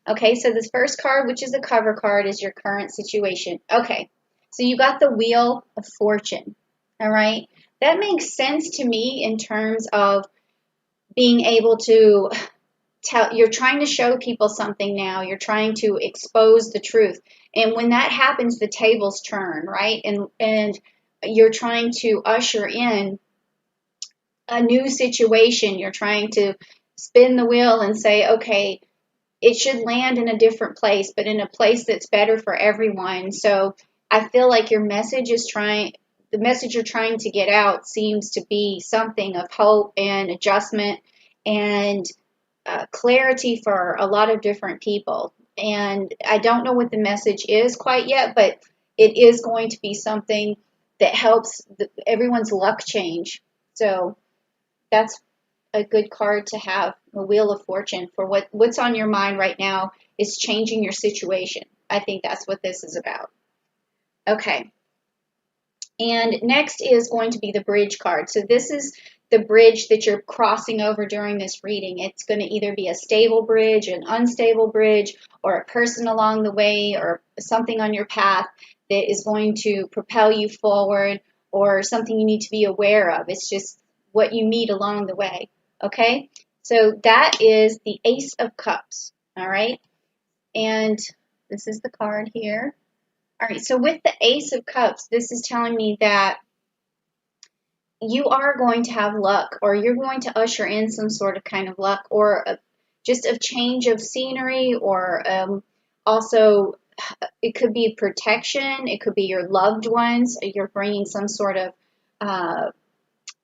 Okay, so this first card, which is a cover card, is your current situation. Okay, so you got the Wheel of Fortune. All right, that makes sense to me in terms of being able to tell, you're trying to show people something now, you're trying to expose the truth. And when that happens, the tables turn, right? And you're trying to usher in a new situation. You're trying to spin the wheel and say, okay, it should land in a different place, but in a place that's better for everyone. So I feel like the message you're trying to get out seems to be something of hope and adjustment and clarity for a lot of different people. And I don't know what the message is quite yet, but it is going to be something that helps everyone's luck change. So that's a good card to have, a Wheel of Fortune, for what's on your mind right now is changing your situation. I think that's what this is about. Okay. And next is going to be the bridge card. So this is the bridge that you're crossing over during this reading. It's going to either be a stable bridge, an unstable bridge, or a person along the way, or something on your path that is going to propel you forward, or something you need to be aware of. It's just what you meet along the way. Okay? So that is the Ace of Cups. All right? And this is the card here. All right, so with the Ace of Cups, this is telling me that you are going to have luck, or you're going to usher in some sort of kind of luck, or just a change of scenery, or also it could be protection, it could be your loved ones, you're bringing some sort of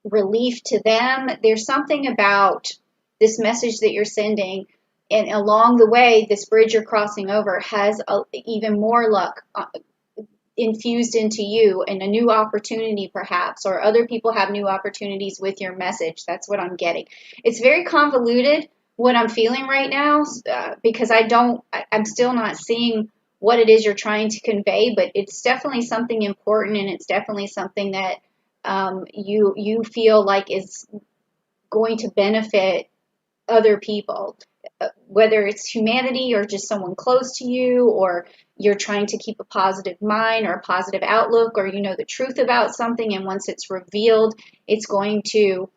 relief to them. There's something about this message that you're sending, and along the way, this bridge you're crossing over has even more luck infused into you, and a new opportunity perhaps, or other people have new opportunities with your message. That's what I'm getting. It's very convoluted what I'm feeling right now, because I'm still not seeing what it is you're trying to convey, but it's definitely something important, and it's definitely something that you feel like is going to benefit other people, whether it's humanity or just someone close to you, or you're trying to keep a positive mind or a positive outlook, or you know the truth about something, and once it's revealed, it's going to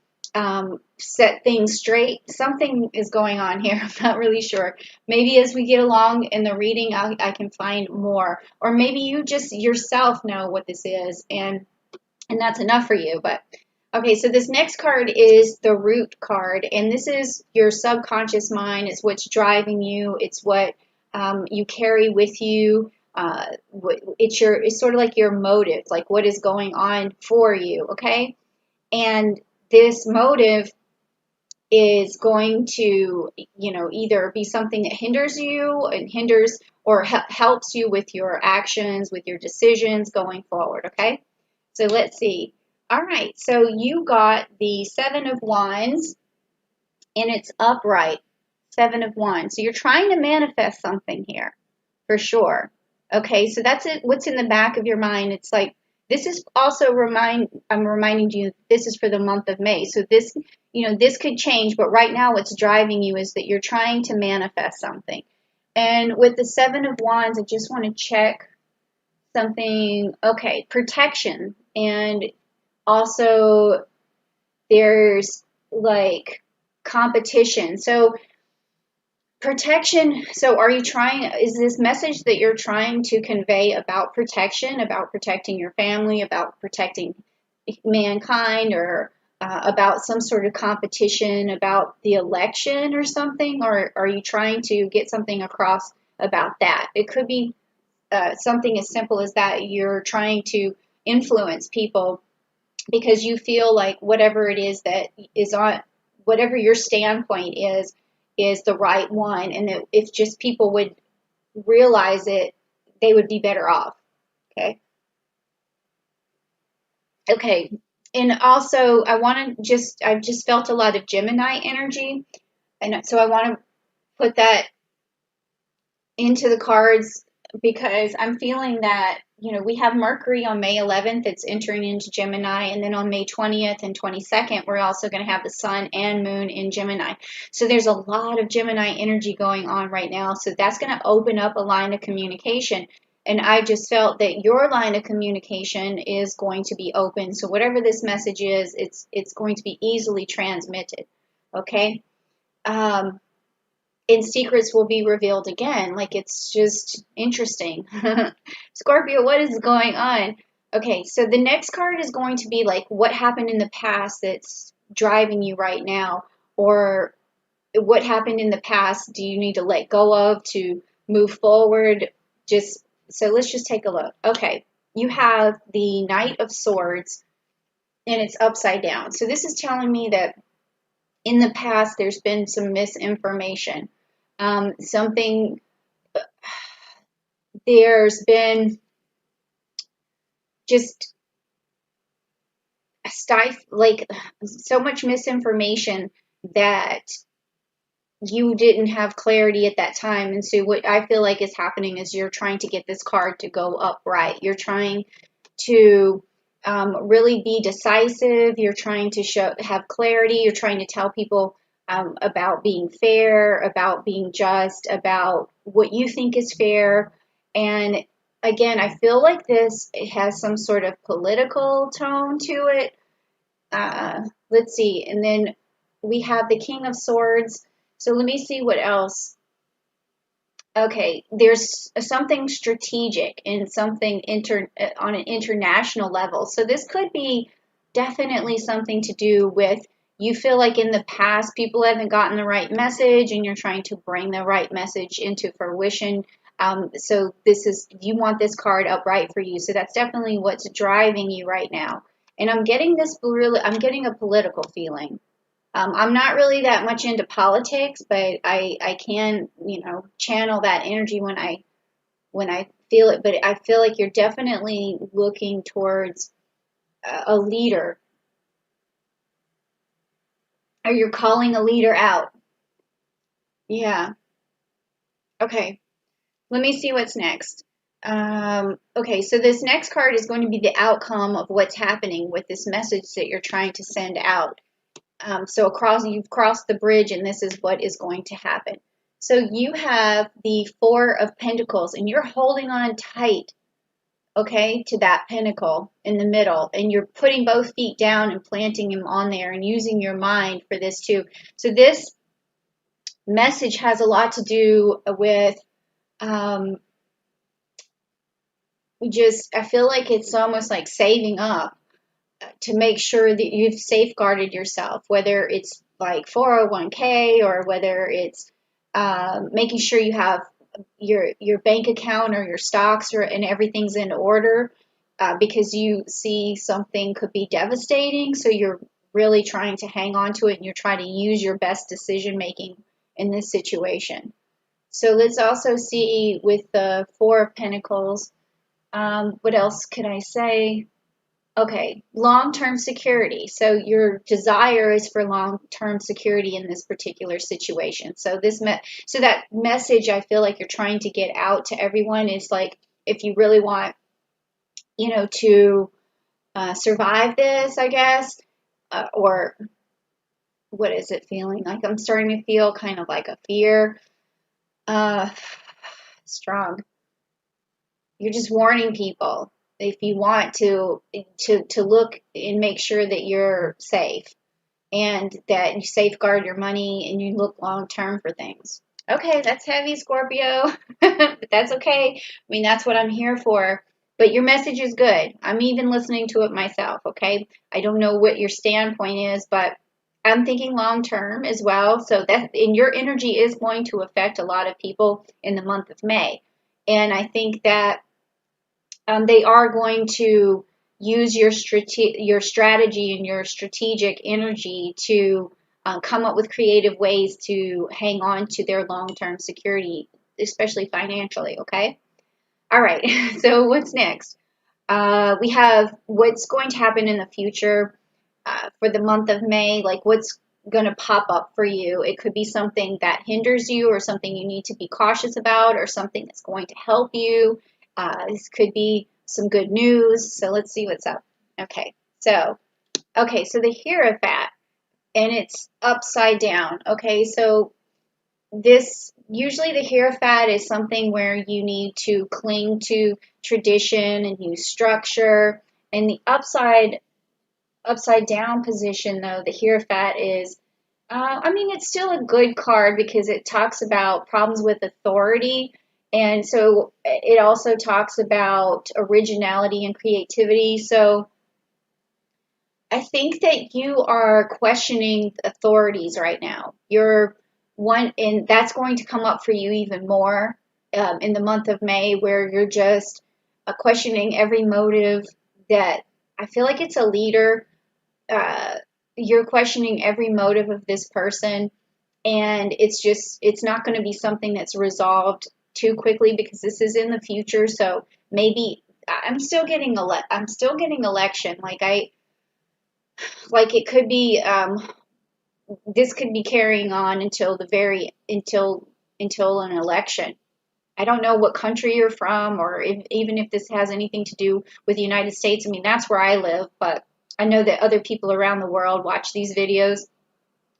set things straight. Something is going on here. I'm not really sure. Maybe as we get along in the reading, I can find more, or maybe you just yourself know what this is, and that's enough for you. But okay, so this next card is the Root card, and this is your subconscious mind. It's what's driving you. It's what you carry with you. It's sort of like your motive, like what is going on for you. Okay, and this motive is going to, either be something that hinders you and hinders, or helps you with your actions, with your decisions going forward. Okay, so let's see. All right, so you got the Seven of Wands, and it's upright. Seven of Wands. So you're trying to manifest something here, for sure. Okay, so that's it. What's in the back of your mind? It's like, this is also I'm reminding you, this is for the month of May. So this could change, but right now what's driving you is that you're trying to manifest something. And with the Seven of Wands, I just want to check something. Okay, protection. And also there's like competition. So protection. So is this message that you're trying to convey about protection, about protecting your family, about protecting mankind, or about some sort of competition about the election or something? Or are you trying to get something across about that? It could be something as simple as that. You're trying to influence people because you feel like whatever it is that is on, whatever your standpoint is the right one, and that if just people would realize it, they would be better off. Okay. Okay. And also, I've just felt a lot of Gemini energy, and so I want to put that into the cards because I'm feeling that, we have Mercury on May 11th, it's entering into Gemini, and then on May 20th and 22nd, we're also going to have the Sun and Moon in Gemini. So there's a lot of Gemini energy going on right now. So that's going to open up a line of communication. And I just felt that your line of communication is going to be open. So whatever this message is, it's going to be easily transmitted. Okay? Um, and secrets will be revealed again. Like, it's just interesting. Scorpio, what is going on? Okay, so the next card is going to be like what happened in the past that's driving you right now, or what happened in the past do you need to let go of to move forward? Just so let's just take a look. Okay, you have the Knight of Swords and it's upside down. So this is telling me that in the past there's been some misinformation. Something there's been just like so much misinformation that you didn't have clarity at that time. And so what I feel like is happening is you're trying to get this card to go upright. You're trying to really be decisive. You're trying to have clarity. You're trying to tell people about being fair, about being just, about what you think is fair. And again, I feel like it has some sort of political tone to it. Let's see. And then we have the King of Swords. So let me see what else. Okay, there's something strategic and something on an international level. So this could be definitely something to do with you feel like in the past people haven't gotten the right message and you're trying to bring the right message into fruition. So you want this card upright for you. So that's definitely what's driving you right now. And I'm getting I'm getting a political feeling. I'm not really that much into politics, but I can, channel that energy when I feel it. But I feel like you're definitely looking towards a leader, or you're calling a leader out. Yeah. Okay. Let me see what's next. Okay, so this next card is going to be the outcome of what's happening with this message that you're trying to send out. So you've crossed the bridge, and this is what is going to happen. So you have the Four of Pentacles, and you're holding on tight, okay, to that pentacle in the middle, and you're putting both feet down and planting them on there and using your mind for this too. So this message has a lot to do with I feel like it's almost like saving up to make sure that you've safeguarded yourself, whether it's like 401k or whether it's making sure you have your bank account or your stocks and everything's in order because you see something could be devastating. So you're really trying to hang on to it and you're trying to use your best decision making in this situation. So let's also see with the Four of Pentacles, what else could I say? Okay, long-term security. So your desire is for long-term security in this particular situation. So so that message I feel like you're trying to get out to everyone is like, if you really want, to survive this, I guess, or what is it feeling like? I'm starting to feel kind of like a fear. Strong. You're just warning people if you want to look and make sure that you're safe and that you safeguard your money and you look long term for things. Okay, that's heavy, Scorpio, but that's okay. I mean, that's what I'm here for. But your message is good. I'm even listening to it myself, okay? I don't know what your standpoint is, but I'm thinking long term as well. So and your energy is going to affect a lot of people in the month of May. And I think that they are going to use your strategy and your strategic energy to come up with creative ways to hang on to their long-term security, especially financially, okay? All right, so what's next? We have what's going to happen in the future for the month of May, like what's going to pop up for you. It could be something that hinders you or something you need to be cautious about or something that's going to help you. This could be some good news. So let's see what's up. Okay, so the Hierophant, and it's upside down. Okay, so this usually the Hierophant is something where you need to cling to tradition and use structure. And the upside down position, though, the Hierophant is, I mean, it's still a good card because it talks about problems with authority. And so it also talks about originality and creativity. So I think that you are questioning authorities right now. You're one, and that's going to come up for you even more in the month of May, where you're just questioning every motive that I feel like it's a leader. Uh, you're questioning every motive of this person, and it's not going to be something that's resolved too quickly because this is in the future. So maybe I'm still getting election. Like it could be this could be carrying on until until an election. I don't know what country you're from or even if this has anything to do with the United States. I mean, that's where I live, but I know that other people around the world watch these videos.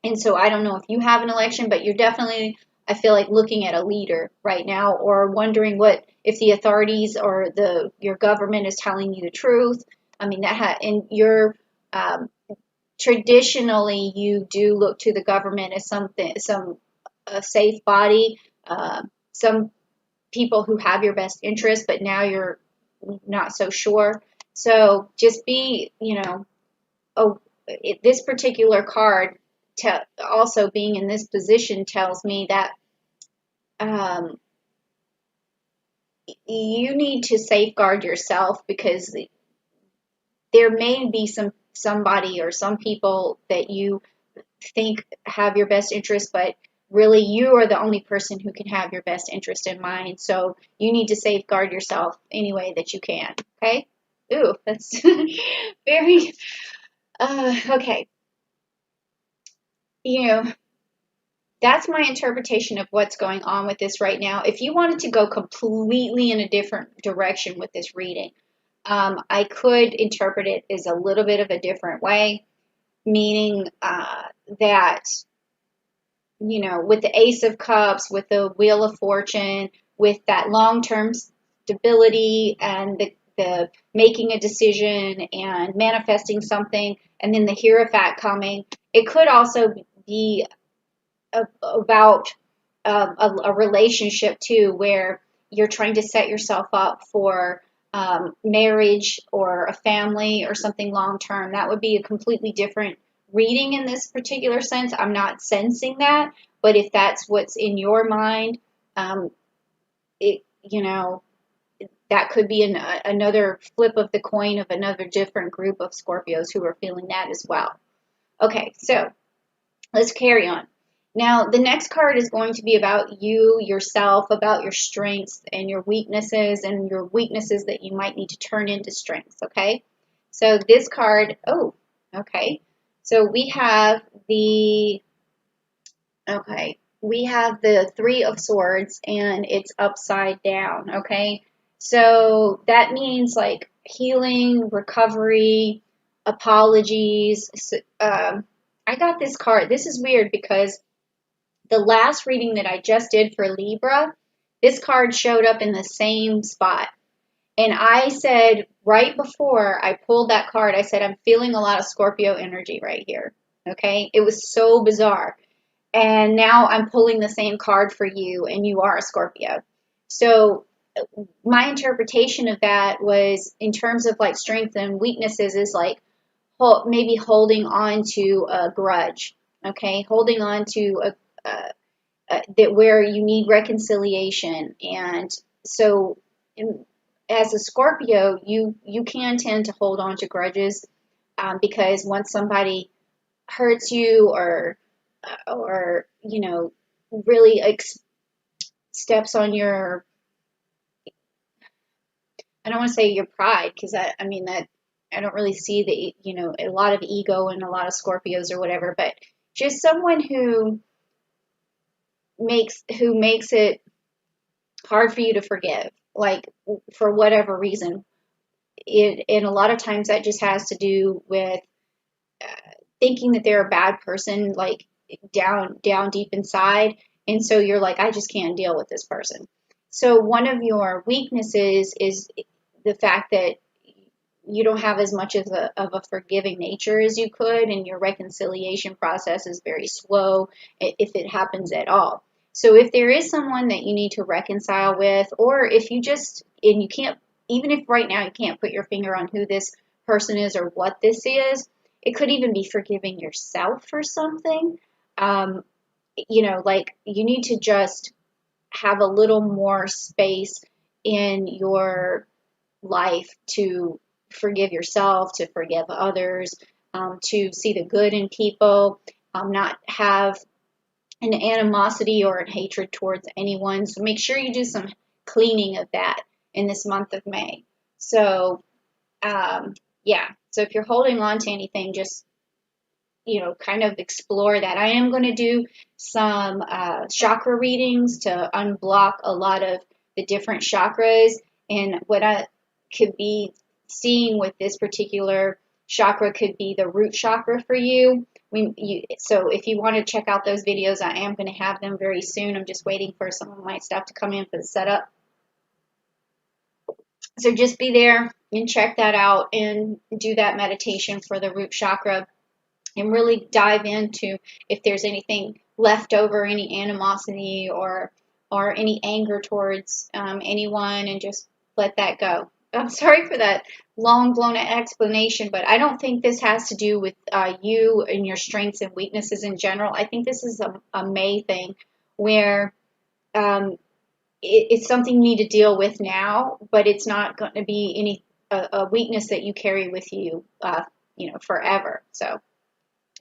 And so I don't know if you have an election, but you're definitely, I feel like, looking at a leader right now or wondering what if the authorities or your government is telling you the truth. I mean, and you're um, traditionally you do look to the government as a safe body. Some people who have your best interest, but now you're not so sure. So just be, oh, this particular card, also being in this position, tells me that um, you need to safeguard yourself because there may be somebody or some people that you think have your best interest, but really you are the only person who can have your best interest in mind. So you need to safeguard yourself any way that you can. Okay? Ooh, that's very okay. You know, that's my interpretation of what's going on with this right now. If you wanted to go completely in a different direction with this reading, I could interpret it as a little bit of a different way, meaning that with the Ace of Cups, with the Wheel of Fortune, with that long-term stability and the making a decision and manifesting something, and then the Hierophant coming, it could also be about a relationship too, where you're trying to set yourself up for marriage or a family or something long term. That would be a completely different reading in this particular sense. I'm not sensing that, but if that's what's in your mind, it that could be another flip of the coin of another different group of Scorpios who are feeling that as well. Okay, so let's carry on. Now, the next card is going to be about you, yourself, about your strengths and your weaknesses that you might need to turn into strengths, okay? So this card, oh, okay. So we have the Three of Swords and it's upside down, okay? So that means like healing, recovery, apologies. I got this card. This is weird because the last reading that I just did for Libra, this card showed up in the same spot. And I said right before I pulled that card, I said, I'm feeling a lot of Scorpio energy right here. Okay? It was so bizarre. And now I'm pulling the same card for you, and you are a Scorpio. So my interpretation of that was in terms of like strengths and weaknesses is like maybe holding on to a grudge, okay? Holding on to that where you need reconciliation. And so as a Scorpio, you can tend to hold on to grudges because once somebody hurts you or really steps on your, I don't want to say your pride because I mean that I don't really see a lot of ego in a lot of Scorpios or whatever, but just someone who makes it hard for you to forgive, like for whatever reason. And a lot of times that just has to do with thinking that they're a bad person, like down deep inside. And so you're like, I just can't deal with this person. So one of your weaknesses is the fact that you don't have as much of a forgiving nature as you could, and your reconciliation process is very slow if it happens at all. So if there is someone that you need to reconcile with, or if you just, and you can't, even if right now you can't put your finger on who this person is or what this is, it could even be forgiving yourself for something. Um, like you need to just have a little more space in your life to forgive yourself, to forgive others, to see the good in people, not have an animosity or a hatred towards anyone. So make sure you do some cleaning of that in this month of May. So, yeah. So if you're holding on to anything, just kind of explore that. I am going to do some chakra readings to unblock a lot of the different chakras. And what I could be seeing with this particular chakra could be the root chakra for you. So if you want to check out those videos, I am going to have them very soon. I'm just waiting for some of my stuff to come in for the setup. So just be there and check that out and do that meditation for the root chakra, and really dive into if there's anything left over, any animosity or any anger towards anyone, and just let that go. I'm sorry for that long blown explanation, but I don't think this has to do with you and your strengths and weaknesses in general. I think this is a May thing where it's something you need to deal with now, but it's not going to be a weakness that you carry with you, forever. So.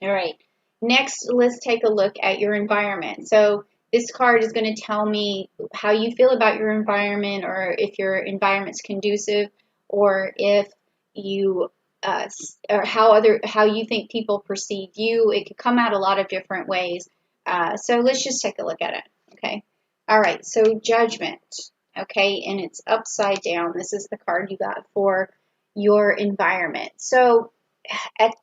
All right, next let's take a look at your environment. So this card is going to tell me how you feel about your environment, or if your environment's conducive, or if you or how you think people perceive you. It could come out a lot of different ways. So let's just take a look at it. Okay. All right. So Judgment. Okay, and it's upside down. This is the card you got for your environment. So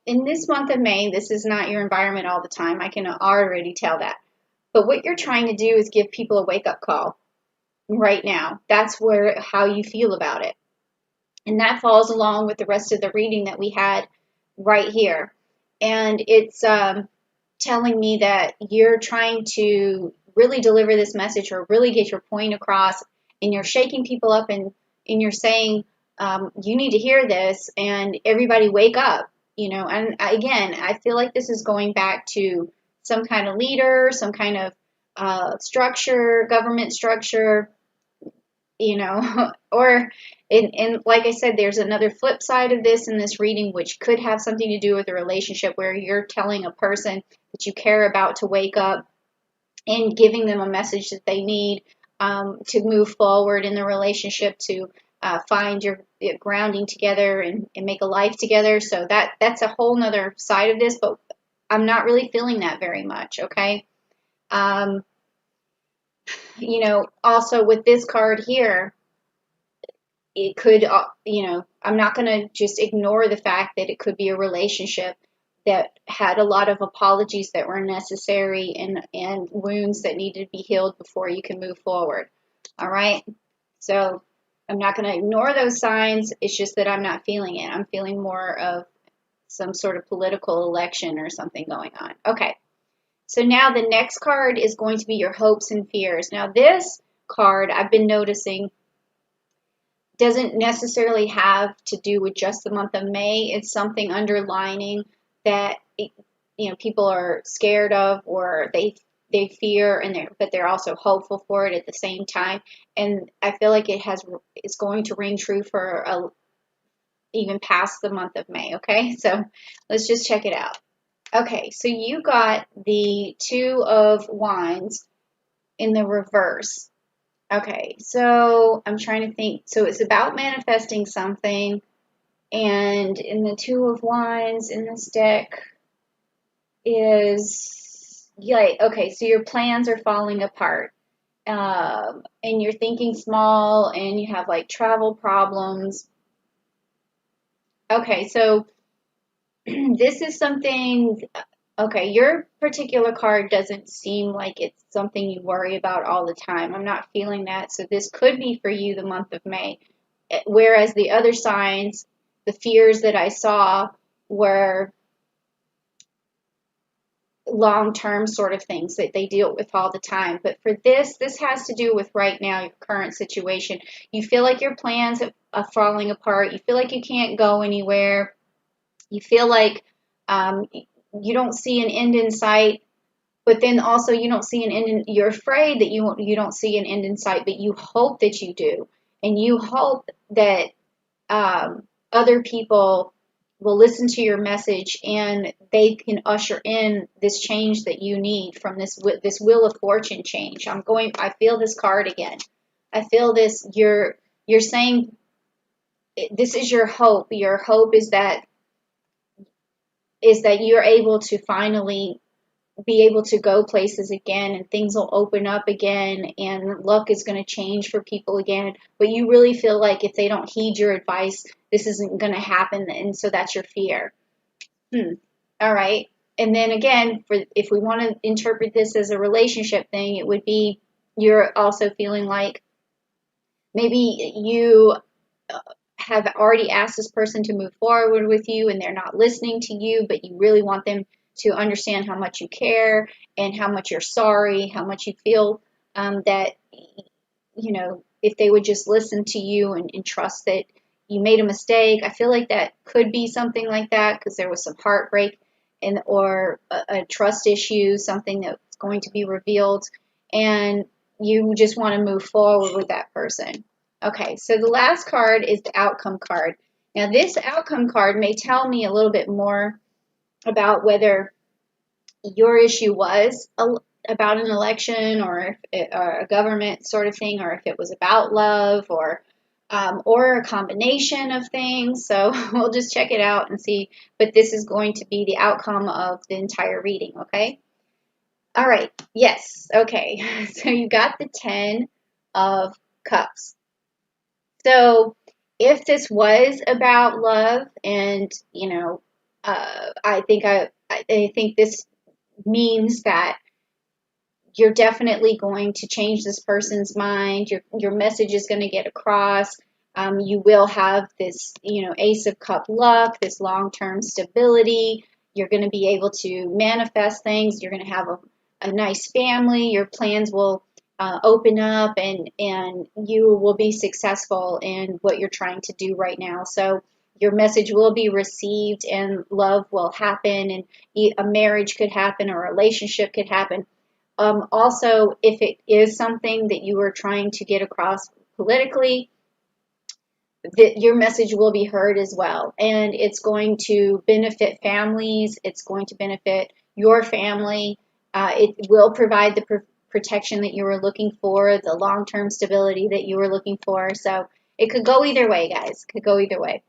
in this month of May, this is not your environment all the time. I can already tell that. But what you're trying to do is give people a wake-up call right now. That's how you feel about it. And that falls along with the rest of the reading that we had right here. And it's telling me that you're trying to really deliver this message, or really get your point across, and you're shaking people up, and you're saying, you need to hear this, and everybody wake up. And again, I feel like this is going back to some kind of leader, some kind of structure, government structure, or, and like I said, there's another flip side of this in this reading, which could have something to do with a relationship where you're telling a person that you care about to wake up, and giving them a message that they need to move forward in the relationship, to find your grounding together and make a life together. So that's a whole nother side of this, but I'm not really feeling that very much. Okay. Also with this card here, it could, I'm not going to just ignore the fact that it could be a relationship that had a lot of apologies that were necessary, and wounds that needed to be healed before you can move forward. All right. So I'm not going to ignore those signs. It's just that I'm not feeling it. I'm feeling more of some sort of political election or something going on. Okay. So now the next card is going to be your hopes and fears. Now this card, I've been noticing, doesn't necessarily have to do with just the month of May. It's something underlining that people are scared of, or they fear, but they're also hopeful for it at the same time. And I feel like it's going to ring true for even past the month of May. Okay, so let's just check it out. Okay, so you got the Two of Wands in the reverse. Okay, so I'm trying to think. So it's about manifesting something, and in the Two of Wands in this deck is like, okay, so your plans are falling apart. And you're thinking small and you have like travel problems. Okay, so this is something, okay, your particular card doesn't seem like it's something you worry about all the time. I'm not feeling that. So this could be for you the month of May. Whereas the other signs, the fears that I saw were long-term sort of things that they deal with all the time. But for this has to do with right now, your current situation. You feel like your plans are falling apart. You feel like you can't go anywhere. You feel like you don't see an end in sight. But then also you don't see an end in, you're afraid that you don't see an end in sight, but you hope that you do. And you hope that other people will listen to your message and they can usher in this change that you need from this wheel of fortune change. I feel this card again. I feel this, you're saying this is your hope. Your hope is that you're able to finally be able to go places again and things will open up again and luck is going to change for people again. But you really feel like if they don't heed your advice, this isn't going to happen. And so that's your fear. All right. And then again, if we want to interpret this as a relationship thing, it would be you're also feeling like maybe you have already asked this person to move forward with you and they're not listening to you, but you really want them to understand how much you care and how much you're sorry, how much you feel that, if they would just listen to you and trust that you made a mistake. I feel like that could be something like that because there was some heartbreak or a trust issue, something that's going to be revealed, and you just want to move forward with that person. Okay, so the last card is the outcome card. Now, this outcome card may tell me a little bit more about whether your issue was about an election or a government sort of thing, or if it was about love or a combination of things. So we'll just check it out and see. But this is going to be the outcome of the entire reading, okay? All right, yes, okay. So you got the 10 of Cups. So if this was about love and, I think this means that you're definitely going to change this person's mind. Your message is going to get across. You will have this, Ace of Cup luck, this long-term stability. You're going to be able to manifest things. You're going to have a nice family. Your plans will open up, and you will be successful in what you're trying to do right now. So your message will be received, and love will happen, and a marriage could happen, or a relationship could happen. Also, if it is something that you are trying to get across politically, that your message will be heard as well. And it's going to benefit families. It's going to benefit your family. It will provide the protection that you were looking for, the long-term stability that you were looking for. So it could go either way, guys. It could go either way.